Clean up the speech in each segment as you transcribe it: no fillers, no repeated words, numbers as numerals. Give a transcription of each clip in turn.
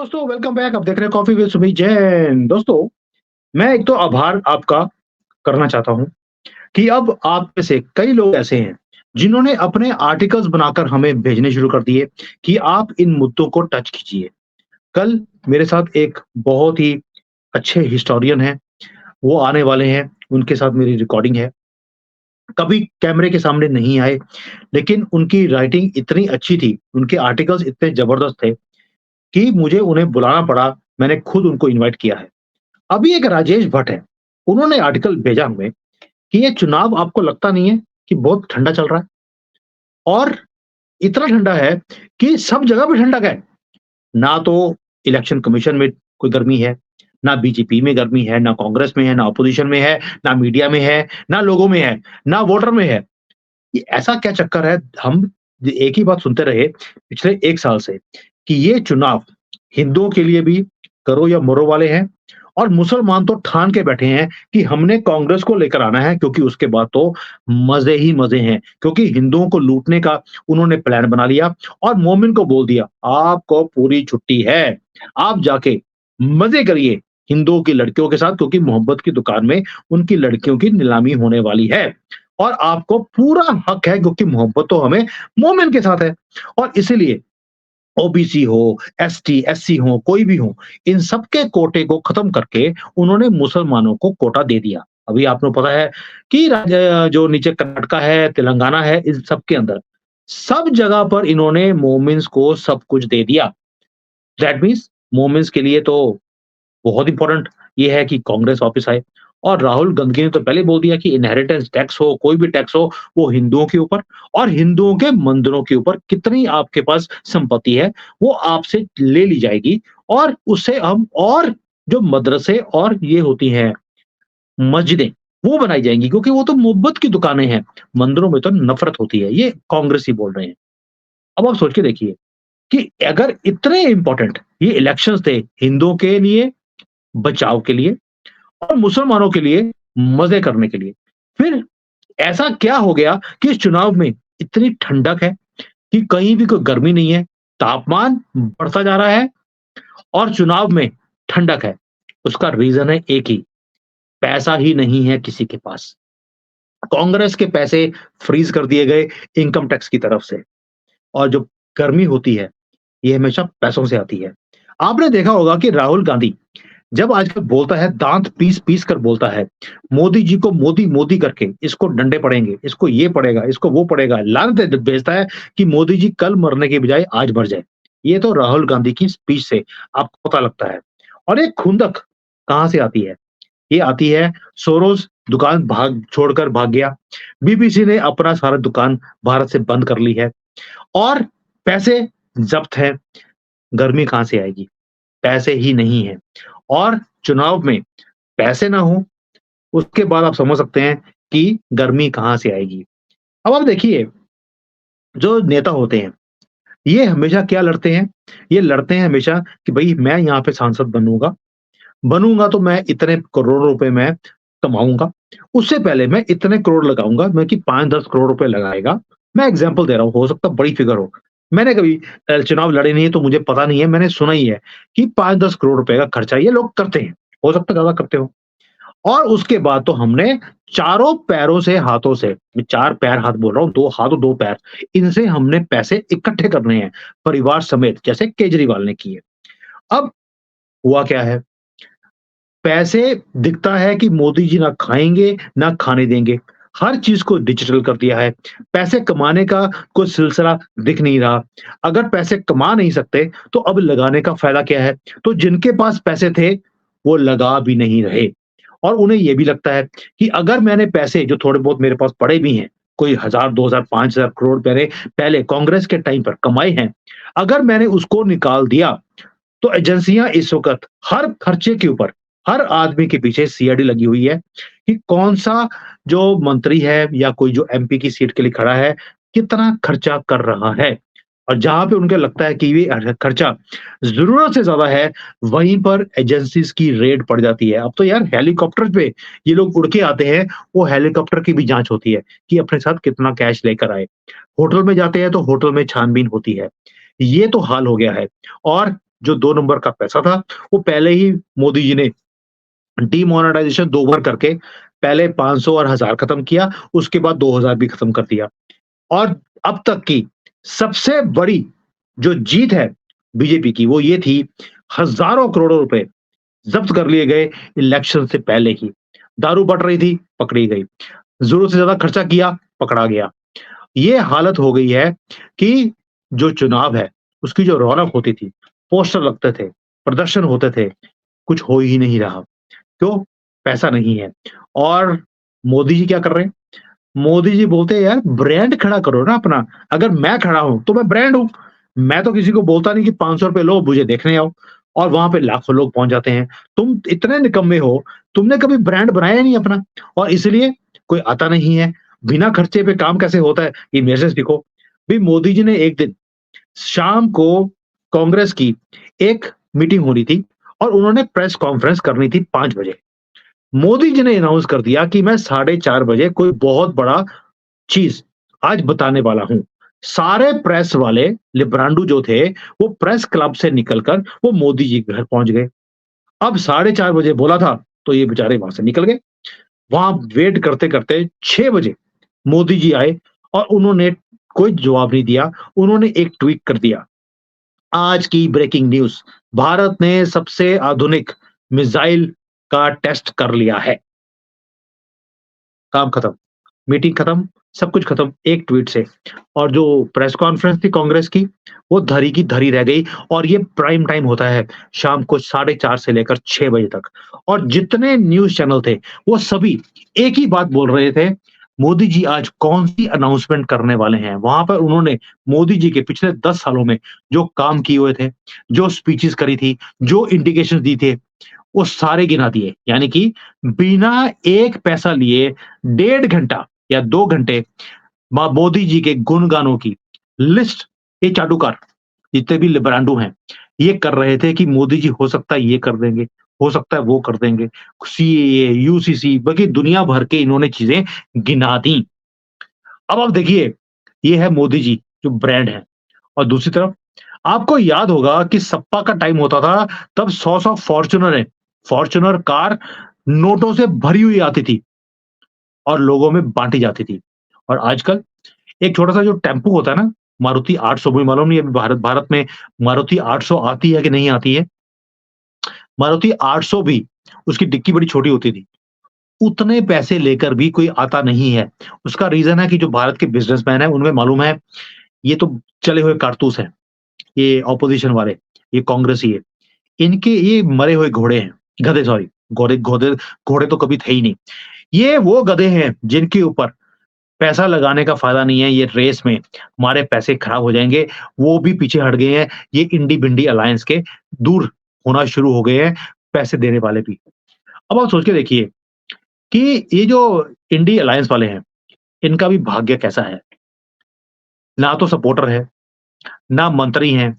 दोस्तों, welcome back. आप देख रहे हैं कॉफी विद सुमित जैन। दोस्तों, मैं एक तो आभार आपका करना चाहता हूँ कि अब आप में से कई लोग ऐसे हैं जिन्होंने अपने आर्टिकल्स बनाकर हमें भेजने शुरू कर दिए कि आप इन मुद्दों को टच कीजिए। कल मेरे साथ एक बहुत ही अच्छे हिस्टोरियन हैं, वो आने वाले हैं, उनके साथ मेरी रिकॉर्डिंग है। कभी कैमरे के सामने नहीं आए, लेकिन उनकी राइटिंग इतनी अच्छी थी, उनके आर्टिकल्स इतने ज़बरदस्त थे कि मुझे उन्हें बुलाना पड़ा। मैंने खुद उनको इनवाइट किया है। अभी एक राजेश भट्ट है, उन्होंने आर्टिकल भेजा हमें कि ये चुनाव आपको लगता नहीं है कि बहुत ठंडा चल रहा है? और इतना ठंडा है कि सब जगह पे ठंडक है। ना तो इलेक्शन कमीशन में कोई गर्मी है, ना बीजेपी में गर्मी है, ना कांग्रेस में है, ना अपोजिशन में है, ना मीडिया में है, ना लोगों में है, ना वोटर में है। ये ऐसा क्या चक्कर है? हम एक ही बात सुनते रहे पिछले 1 साल से कि ये चुनाव हिंदुओं के लिए भी करो या मरो वाले हैं, और मुसलमान तो ठान के बैठे हैं कि हमने कांग्रेस को लेकर आना है, क्योंकि उसके बाद तो मज़े ही मज़े हैं। क्योंकि हिंदुओं को लूटने का उन्होंने प्लान बना लिया और मोमिन को बोल दिया, आपको पूरी छुट्टी है। आप जाके मज़े करिए हिंदुओं की लड़कियों के साथ, क्योंकि मोहब्बत की दुकान में उनकी लड़कियों की नीलामी होने वाली है। और आपको पूरा हक है, क्योंकि मोहब्बत तो हमें मोमिन के साथ है। और इसीलिए ओबीसी हो, एसटी, एससी हो, कोई भी हो, इन सबके कोटे को खत्म करके उन्होंने मुसलमानों को कोटा दे दिया। अभी आपको पता है कि जो नीचे कर्नाटका है, तेलंगाना है, इन सब के अंदर सब जगह पर इन्होंने मोमिन्स को सब कुछ दे दिया। दैट मीन्स मोमिन्स के लिए तो बहुत इंपॉर्टेंट ये है कि कांग्रेस वापस आए। और राहुल गांधी ने तो पहले बोल दिया कि इनहेरिटेंस टैक्स हो, कोई भी टैक्स हो, वो हिंदुओं के ऊपर और हिंदुओं के मंदिरों के ऊपर कितनी आपके पास संपत्ति है, वो आपसे ले ली जाएगी। और उससे हम और जो मदरसे और ये होती हैं मस्जिदें, वो बनाई जाएँगी, क्योंकि वो तो मोहब्बत की दुकानें हैं, मंदिरों में तो नफ़रत होती है। ये कांग्रेस ही बोल रहे हैं। अब आप सोच के देखिए कि अगर इतने इम्पोर्टेंट ये इलेक्शंस थे हिंदुओं के लिए, बचाव के लिए और मुसलमानों के लिए मज़े करने के लिए। फिर ऐसा क्या हो गया कि इस चुनाव में इतनी ठंडक है कि कहीं भी कोई गर्मी नहीं है, तापमान बढ़ता जा रहा है और चुनाव में ठंडक है। उसका रीज़न है एक ही, पैसा ही नहीं है किसी के पास। कांग्रेस के पैसे फ्रीज़ कर दिए गए इनकम टैक्स की तरफ से, और जो गर्मी होती है, ये हमेशा पैसों से आती है। आपने देखा होगा कि राहुल गांधी जब आजकल बोलता है, दांत पीस-पीस कर बोलता है, मोदी जी को मोदी, मोदी करके, इसको डंडे पड़ेंगे, इसको ये पड़ेगा, इसको वो पड़ेगा, लानतें भेजता है कि मोदी जी कल मरने के बजाय आज मर जाएँ। ये तो राहुल गांधी की स्पीच से आपको पता लगता है। और ये खुंदक कहाँ से आती है? ये आती है, सोरोस दुकान भाग छोड़कर भाग गया, बीबीसी ने अपना सारा दुकान भारत से बंद कर ली है और पैसे ज़ब्त हैं, गर्मी कहाँ से आएगी? पैसे ही नहीं हैं। और चुनाव में पैसे ना हो, उसके बाद आप समझ सकते हैं कि गर्मी कहाँ से आएगी। अब आप देखिए, जो नेता होते हैं, ये हमेशा क्या लड़ते हैं? ये लड़ते हैं हमेशा कि भई मैं यहाँ पे सांसद बनूँगा, बनूँगा तो मैं इतने करोड़ रुपए मैं कमाऊँगा। उससे पहले मैं इतने करोड़ लगाऊँगा, मैं कि 5-10 करोड़ रुपए लगाएगा। मैं एग्ज़ाम्पल दे रहा हूँ, हो सकता है बड़ी फिगर हो। मैंने कभी चुनाव लड़े नहीं है तो मुझे पता नहीं है, मैंने सुना ही है कि 5-10 करोड़ रुपए का खर्चा ये लोग करते हैं। हो सकता है ज़्यादा करते हों। और उसके बाद तो हमने चारों पैरों से, हाथों से, मैं 4 पैर हाथ बोल रहा हूँ, 2 हाथ और 2 पैर, इनसे हमने पैसे इकट्ठे करने हैं, परिवार समेत, जैसे केजरीवाल ने किए। अब हुआ क्या है? पैसे दिखता है कि मोदी जी ना खाएँगे, ना खाने देंगे। हर चीज़ को डिजिटल कर दिया है। पैसे कमाने का कोई सिलसिला दिख नहीं रहा। अगर पैसे कमा नहीं सकते, तो अब लगाने का फ़ायदा क्या है? तो जिनके पास पैसे थे, वो लगा भी नहीं रहे। और उन्हें ये भी लगता है कि अगर मैंने पैसे जो थोड़े बहुत मेरे पास पड़े भी हैं, कोई 1000, 2000, 5000 करोड़ मैंने पहले कांग्रेस के टाइम पर कमाए हैं, अगर मैंने उसको निकाल दिया, तो एजेंसियाँ इस वक़्त हर खर्चे के ऊपर, हर आदमी के पीछे सीआईडी लगी हुई है कि कौन-सा जो मंत्री है या कोई जो एमपी की सीट के लिए खड़ा है, कितना खर्चा कर रहा है। और जहाँ पे उनको लगता है कि ये खर्चा ज़रूरत से ज़्यादा है, वहीं पर एजेंसीज़ की रेड पड़ जाती है। अब तो यार हेलीकॉप्टर पे ये लोग उड़ के आते हैं, वो हेलीकॉप्टर की भी जाँच होती है कि अपने साथ कितना कैश लेकर आए। होटल में जाते हैं तो होटल में छानबीन होती है। ये तो हाल हो गया है। और जो 2 नंबर का पैसा था, वो पहले ही मोदी जी ने डिमोनेटाइजेशन 2 बार करके पहले 500 और 1000 खत्म किया, उसके बाद 2000 भी खत्म कर दिया। और अब तक की सबसे बड़ी जो जीत है बीजेपी की, वो ये थी हज़ारों करोड़ों रुपए ज़ब्त कर लिए गए इलेक्शन से पहले ही। दारू बँट रही थी, पकड़ी गई। ज़रूरत से ज़्यादा खर्चा किया, पकड़ा गया। ये हालत हो गई है कि जो चुनाव है, उसकी जो रौनक होती थी, पोस्टर लगते थे, प्रदर्शन होते थे, कुछ हो ही नहीं रहा। क्यों? पैसा नहीं है। और मोदी जी क्या कर रहे हैं? मोदी जी बोलते हैं यार ब्रांड खड़ा करो ना अपना। अगर मैं खड़ा हूँ, तो मैं ब्रांड हूँ। मैं तो किसी को बोलता नहीं कि ₹500 लो मुझे देखने आओ और वहाँ पे लाखों लोग पहुँच जाते हैं। तुम इतने निकम्मे हो, तुमने कभी ब्रांड बनाया नहीं अपना और इसलिए कोई आता नहीं है। बिना खर्चे पे काम कैसे होता है, ये मेरे से सीखो। भई मोदी जी ने एक दिन शाम को कांग्रेस की एक मीटिंग होनी थी और उन्होंने प्रेस कॉन्फ्रेंस करनी थी 5 बजे। मोदी जी ने अनाउंस कर दिया कि मैं 4:30 बजे कोई बहुत बड़ा चीज़ आज बताने वाला हूँ। सारे प्रेस वाले लिब्रांडू जो थे, वो प्रेस क्लब से निकलकर वो मोदी जी के घर पहुँच गए। अब 4:30 बजे बोला था, तो ये बेचारे वहाँ से निकल गए। वहाँ वेट करते-करते 6 बजे मोदी जी आए और उन्होंने कोई जवाब नहीं दिया। उन्होंने एक ट्वीट कर दिया, आज की ब्रेकिंग न्यूज़, भारत ने सबसे आधुनिक मिसाइल का टेस्ट कर लिया है। काम खत्म। मीटिंग खत्म, सब कुछ खत्म एक ट्वीट से। और जो प्रेस कॉन्फ्रेंस थी कांग्रेस की, वो धरी की धरी रह गई और ये प्राइम टाइम होता है, शाम को 4:30 से लेकर 6 बजे तक। और जितने न्यूज़ चैनल थे, वो सभी एक ही बात बोल रहे थे, मोदी जी आज कौन-सी अनाउंसमेंट करने वाले हैं। वहाँ पर उन्होंने मोदी जी के पिछले 10 सालों में जो काम किए हुए थे, जो स्पीचेस करी थी, जो इंडिकेशंस दी थे, वो सारे गिना दिए। यानी कि बिना एक पैसा लिए 1.5 घंटा या 2 घंटे मोदी जी के गुणगानों की लिस्ट ये चाटुकार जितने भी लिब्रांडो हैं, ये कर रहे थे कि मोदी जी हो सकता है ये कर देंगे, हो सकता है वो कर देंगे। सीएए, यूसीसी बल्कि दुनिया भर के इन्होंने चीज़ें गिना दी। अब आप देखिए, ये है मोदी जी जो ब्रांड है और दूसरी तरफ आपको याद होगा कि सप्पा का टाइम होता था, तब 100-100 फॉर्च्यूनर कार नोटों से भरी हुई आती थी और लोगों में बाँटी जाती थी। और आजकल एक छोटा-सा जो टेम्पो होता है ना, मारुति 800 मुझे मालूम नहीं है अभी भारत भारत में मारुति 800 आती है कि नहीं आती है? मारुति 800 भी उसकी डिक्की बड़ी छोटी होती थी। उतने पैसे लेकर भी कोई आता नहीं है। उसका रीज़न है कि जो भारत के बिज़नेसमैन हैं, उन्हें मालूम है, ये तो चले हुए कारतूस हैं, ये ऑपोज़िशन वाले, ये कांग्रेसी है। इनके ये मरे हुए घोड़े हैं, गधे सॉरी, घोड़े तो कभी थे ही नहीं। ये वो गधे हैं जिनके ऊपर पैसा लगाने का फ़ायदा नहीं है, ये रेस में हमारे पैसे खराब हो जाएँगे, वो भी पीछे हट गए हैं, ये इंडी-बिंडी अलायंस के दूर होना शुरू हो गए हैं, पैसे देने वाले भी। अब आप सोच के देखिए कि ये जो इंडी अलायंस वाले हैं, इनका भी भाग्य कैसा है? ना तो सपोर्टर है, ना मंत्री हैं,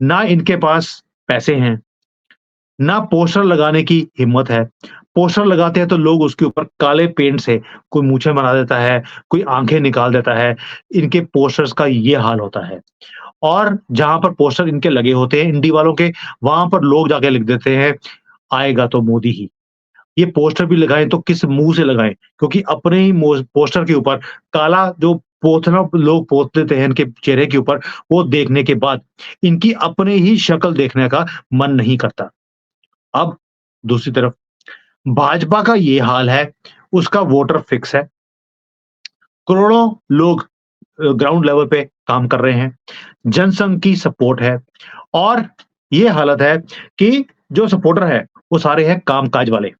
ना इनके पास पैसे हैं, ना पोस्टर लगाने की हिम्मत है। पोस्टर लगाते हैं तो लोग उसके ऊपर काले पेंट से कोई मूंछें बना देता है, कोई आँखें निकाल देता है। इनके पोस्टर्स का ये हाल होता है। और जहाँ पर पोस्टर इनके लगे होते हैं इंडी वालों के, वहाँ पर लोग जाके लिख देते हैं, आएगा तो मोदी ही। ये पोस्टर भी लगाएँ तो किस मुँह से लगाएँ? क्योंकि अपने ही पोस्टर के ऊपर काला जो पोतना लोग पोत देते हैं इनके चेहरे के ऊपर, वो देखने के बाद इनकी अपने ही शक्ल देखने का मन नहीं करता। अब दूसरी तरफ भाजपा का ये हाल है, उसका वोटर फिक्स है। करोड़ों लोग ग्राउंड लेवल पे काम कर रहे हैं। जनसंघ की सपोर्ट है और ये हालत है कि जो सपोर्टर है, वो सारे हैं कामकाज वाले।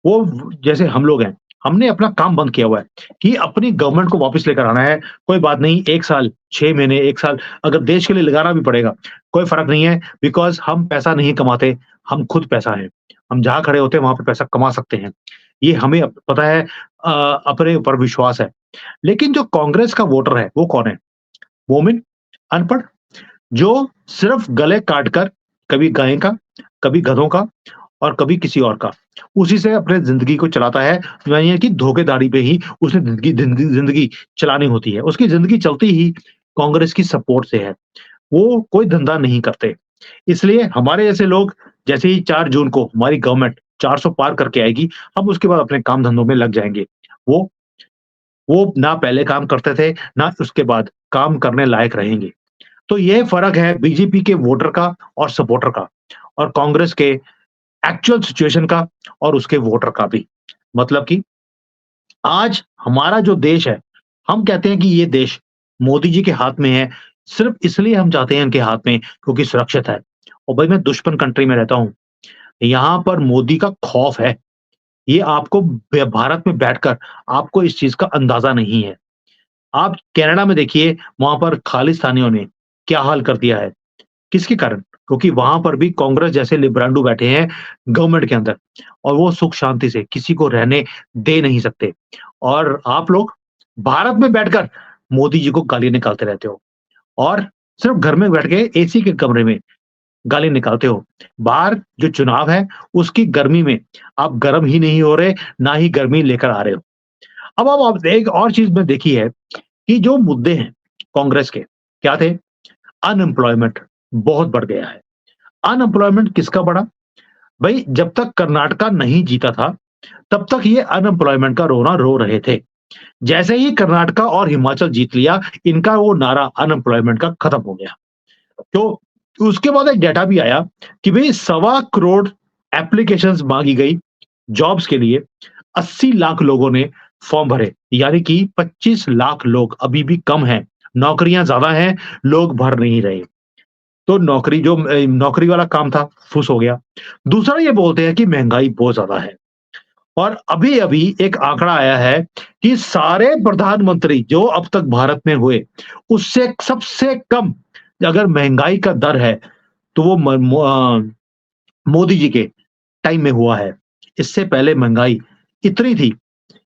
वो जैसे हम लोग हैं, हमने अपना काम बंद किया हुआ है कि अपनी गवर्नमेंट को वापस लेकर आना है, कोई बात नहीं 1 साल, 6 महीने, 1 साल अगर देश के लिए लगाना भी पड़ेगा, कोई फ़र्क नहीं है बिकॉज़ हम पैसा नहीं कमाते, हम खुद पैसा हैं। हम जहाँ खड़े होते हैं वहाँ पे पैसा कमा सकते हैं। ये हमें पता है अपने ऊपर विश्वास है। लेकिन जो कांग्रेस का वोटर है, वो कौन है? मोमिन, अनपढ़, जो सिर्फ़ गले काटकर कभी गाय का, कभी गधों का और कभी किसी और का। उसी से अपने ज़िंदगी को चलाता है, यानी है कि धोखेधाड़ी पे ही उसे ज़िंदगी चलानी होती है। उसकी ज़िंदगी चलती ही कांग्रेस की सपोर्ट से है। वो कोई धंधा नहीं करते। इसलिए हमारे जैसे लोग जैसे ही 4 जून को हमारी गवर्नमेंट 400 पार करके आएगी, हम उसके बाद अपने काम धंधों में लग जाएँगे। वो वो ना पहले काम करते थे, ना उसके बाद काम करने लायक रहेंगे। तो ये फ़र्क है बीजेपी के वोटर का और सपोर्टर का और कांग्रेस के एक्चुअल सिचुएशन का और उसके वोटर का भी। मतलब कि आज हमारा जो देश है, हम कहते हैं कि ये देश मोदी जी के हाथ में है, सिर्फ़ इसलिए हम चाहते हैं इनके हाथ में क्योंकि सुरक्षित है। और भाई मैं दुश्मन कंट्री में रहता हूँ, यहाँ पर मोदी का खौफ है। ये आपको ब भारत में बैठकर आपको इस चीज़ का अंदाज़ा नहीं है। आप कनाडा में देखिए, वहाँ पर खालिस्तानियों ने क्या हाल कर दिया है। किसके कारण? क्योंकि वहाँ पर भी कांग्रेस जैसे लिब्रांडू बैठे हैं गवर्नमेंट के अंदर और वो सुख शांति से किसी को रहने दे नहीं सकते। और आप लोग भारत में बैठकर मोदी जी को गाली निकालते रहते हो और सिर्फ घर में बैठ के एसी के कमरे में गाली निकालते हो। बाहर जो चुनाव है उसकी गर्मी में आप गर्म ही नहीं हो रहे, ना ही गर्मी लेकर आ रहे हो। अब आप एक और चीज़ में देखी है कि जो मुद्दे हैं कांग्रेस के, क्या थे? अनएम्प्लॉयमेंट बहुत बढ़ गया है। अनएम्प्लॉयमेंट किसका बढ़ा? भई जब तक कर्नाटका नहीं जीता था, तब तक ये अनएम्प्लॉयमेंट का रोना रो रहे थे। जैसे ही कर्नाटका और हिमाचल जीत लिया, इनका वो नारा अनएम्प्लॉयमेंट का खत्म हो गया। तो उसके बाद एक डेटा भी आया कि भई सवा करोड़ एप्लीकेशंस माँगी गई जॉब्स के लिए, 80 लाख लोगों ने फॉर्म भरे, यानी कि 25 लाख लोग अभी भी कम हैं, नौकरियाँ ज़्यादा हैं, लोग भर नहीं रहे। तो नौकरी वाला काम था, फुस हो गया। दूसरा ये बोलते हैं कि महँगाई बहुत ज़्यादा है और अभी-अभी एक आंकड़ा आया है कि सारे प्रधानमंत्री जो अब तक भारत में हुए, उससे सबसे कम अगर महँगाई का दर है, तो वो मोदी जी के टाइम में हुआ है। इससे पहले महँगाई इतनी थी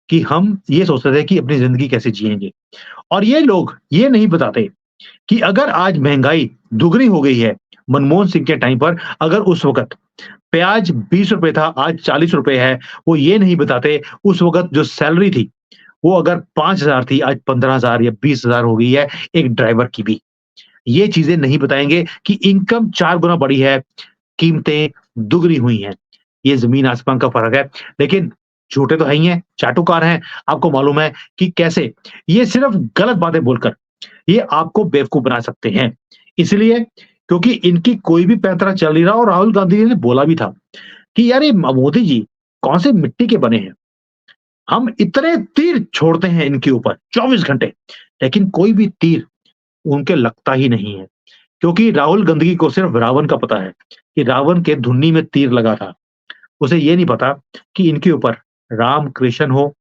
कि हम ये सोचते थे कि अपनी ज़िंदगी कैसे जिएँगे और ये लोग ये नहीं बताते कि अगर आज महँगाई दुगनी हो गई है, मनमोहन सिंह के टाइम पर अगर उस वक़्त प्याज ₹20 था, आज ₹40 है, वो ये नहीं बताते उस वक़्त जो सैलरी थी, वो अगर 5,000 थी, आज 15,000 या 20,000 हो गई है, एक ड्राइवर की भी। ये चीज़ें नहीं बताएँगे कि इनकम 4 गुना बढ़ी है, कीमतें दुगनी हुई हैं। ये ज़मीन-आसमान का फ़र्क है, लेकिन झूठे तो है ही हैं, चाटुकार हैं। आपको मालूम है कि कैसे ये सिर्फ़ गलत बातें बोलकर ये आपको बेवकूफ़ बना सकते हैं। इसलिए क्योंकि इनकी कोई भी पैंतरा चल नहीं रहा और राहुल गांधी जी ने बोला भी था कि यार ये मोदी जी कौन से मिट्टी के बने हैं। हम इतने तीर छोड़ते हैं इनके ऊपर 24 घंटे, लेकिन कोई भी तीर उनके लगता ही नहीं है। क्योंकि राहुल गांधी को सिर्फ रावण का पता है कि रावण के धुन्नी में तीर लगा था। उसे ये नहीं पता कि इनके ऊपर राम कृष्ण हो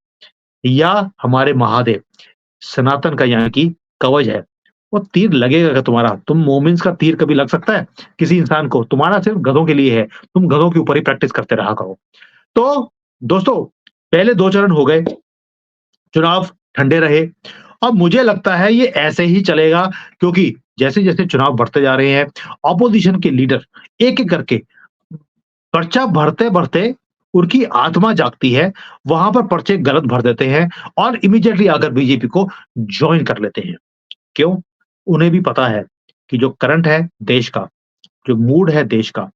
या हमारे महादेव सनातन का यानी कि कवच है, वो तीर लगेगा क्या तुम्हारा? तुम मोमिन्स का तीर कभी लग सकता है किसी इंसान को? तुम्हारा सिर्फ़ गधों के लिए है, तुम गधों के ऊपर ही प्रैक्टिस करते रहा करो। तो दोस्तों, पहले 2 चरण हो गए, चुनाव ठंडे रहे। अब मुझे लगता है ये ऐसे ही चलेगा क्योंकि जैसे-जैसे चुनाव बढ़ते जा रहे हैं, ऑपोज़िशन के लीडर एक-एक करके पर्चा भरते-भरते उनकी आत्मा जागती है, वहाँ पर पर्चे गलत भर देते हैं और इमीडिएटली आकर बीजेपी को जॉइन कर लेते हैं। क्यों? उन्हें भी पता है कि जो करंट है देश का, जो मूड है देश का,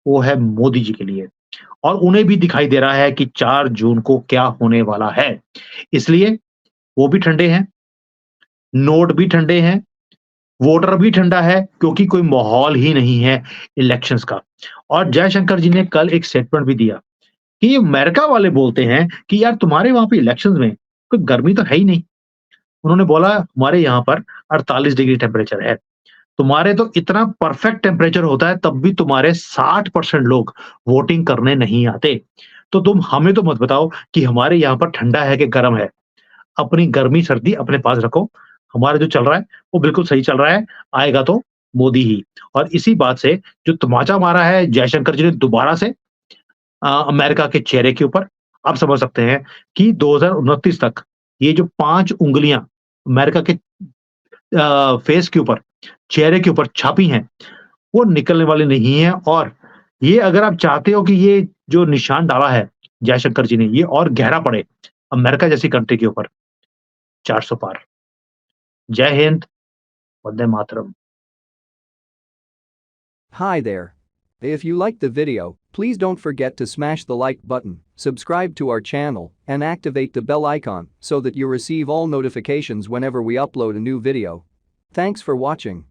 वो है मोदी जी के लिए और उन्हें भी दिखाई दे रहा है कि 4 जून को क्या होने वाला है। इसलिए वो भी ठंडे हैं, नोट भी ठंडे हैं, वोटर भी ठंडा है क्योंकि कोई माहौल ही नहीं है इलेक्शंस का। और जयशंकर जी ने कल एक स्टेटमेंट भी दिया कि अमेरिका वाले बोलते हैं कि यार तुम्हारे वहाँ पे इलेक्शंस में कोई गर्मी तो है ही नहीं। उन्होंने बोला हमारे यहाँ पर 48 डिग्री टेम्परेचर है। तुम्हारे तो इतना परफेक्ट टेम्परेचर होता है तब भी तुम्हारे 60% लोग वोटिंग करने नहीं आते। तो तुम हमें तो मत बताओ कि हमारे यहाँ पर ठंडा है कि गर्म है। अपनी गर्मी-सर्दी अपने पास रखो। हमारा जो चल रहा है वो बिल्कुल सही चल रहा है, आएगा तो मोदी ही। और इसी बात से जो तमाचा मारा है जयशंकर जी ने दोबारा से अमेरिका के चेहरे के ऊपर, आप समझ सकते हैं कि 2029 तक ये जो 5 उँगलियाँ अमेरिका के फेस के ऊपर, चेहरे के ऊपर छापी हैं, वो निकलने वाली नहीं है और ये अगर आप चाहते हो कि ये जो निशान डाला है जयशंकर जी ने, ये और गहरा पड़े अमेरिका जैसी कंट्री के ऊपर, 400 पार। जय Hind, Vande Mataram. Hi there. If you liked the video, please don't forget to smash the like button, subscribe to our channel, and activate the bell icon so that you receive all notifications whenever we upload a new video. Thanks for watching.